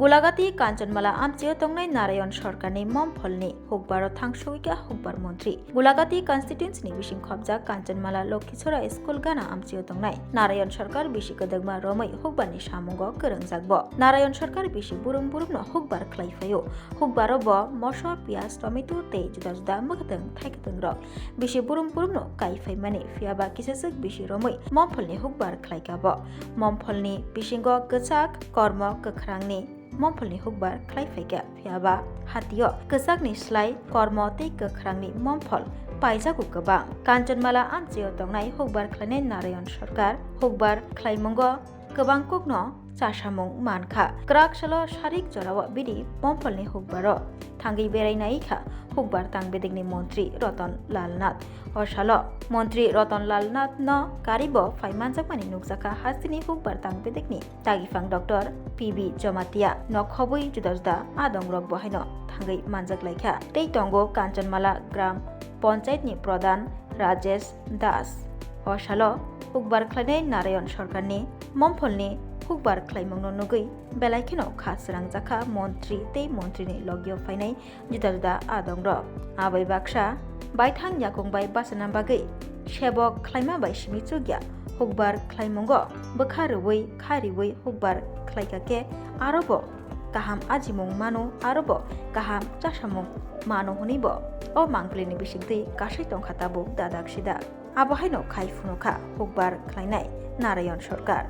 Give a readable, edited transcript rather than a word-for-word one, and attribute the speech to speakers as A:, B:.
A: গোলাঘাটি কাঞ্চনমালা আমচিও তংনাই নারায়ণ সরকারনি মমফলনি হুকবারো থাংসুইকা হুকবার মন্ত্রী গোলাঘাটি কনস্টিটিউন্সিনি বিশিং খবজা কাঞ্চনমালা লক্ষিছড়া স্কুল গানা আমচিও তংনাই নারায়ণ সরকার বিশি গদগমা রमै হুকবারনি সামুঙ্গ করংজাকব নারায়ণ সরকার বিশি বুরুম বুরুমনো হুকবার খ্লাইফাयो হুকবারো ব মশা পিয়াজ টমেটো তে जुदा जुदा मगतং थाइकतং रक बिसि बुरुम बुरुमनो काइफाइ माने फियाबा किसेसक बिसि रमै ममफलनि हुकबार ख्लाइकाब ममफलनि बिसिंग गचाक कर्म गखरांनि ममफलनि हुकबार ख्लाइफाइका फियाबा हातियो गचाकनि स्लाइ कर्म तै गखरांनि ममफल पाइजागु गोबां काঞ্চনমালা আমচিও तंनाय हुकबार ख्लाइनाय नारायण सरकार हुकबार ख्लाइमंग गोबां कुकनो चासामुं मानखा क्राकसालो सारिक जराव बिदि ममफलनि हुकबारो थांगै बेरायनायखा हुकबार तांबेदिगनि मन्त्री रतन लाल नाथ असालो मन्त्री रतन लाल नाथ न कारिबो फाइमानजाकमानि नुकजाका हासिनि हुकबार तांबेदिगनि तागिफां डक्टर पिबि जमातिया न खबै जुदा जुदा आदं रक बहायनो थांगै मानजाकलायखा तै टंगो काঞ্চনমালা ग्राम पञ्चायतनि प्रधान राजेश दास असालो हुकबार ख्लाइनाय नारायण सरकारनि ममफलनि हुकबार ख्लाइमंनो नुगै बेलायखेनो खासरां जाखा मन्त्री तै मन्त्रीनि लगियो फाइनाय जुदा जुदा आदं रक आबै बाक्सा बायथां याकंबाय बासना बागै सेबक ख्लाइमा बाय सिमिचुगिया हुकबार ख्लाइमंगो बोखारवै खारिवै हुकबार ख्लाइकाके आरोबो गाहाम आजिमुं मानो आरोबो गाहाम चासामुं मानो हनिबो अ मांगलिनि बिसिंतै गासै तंखाताबो दादाक सिदा आबहायनो खाइफुनुखा हुकबार ख्लाइनाय नारायण सरकार।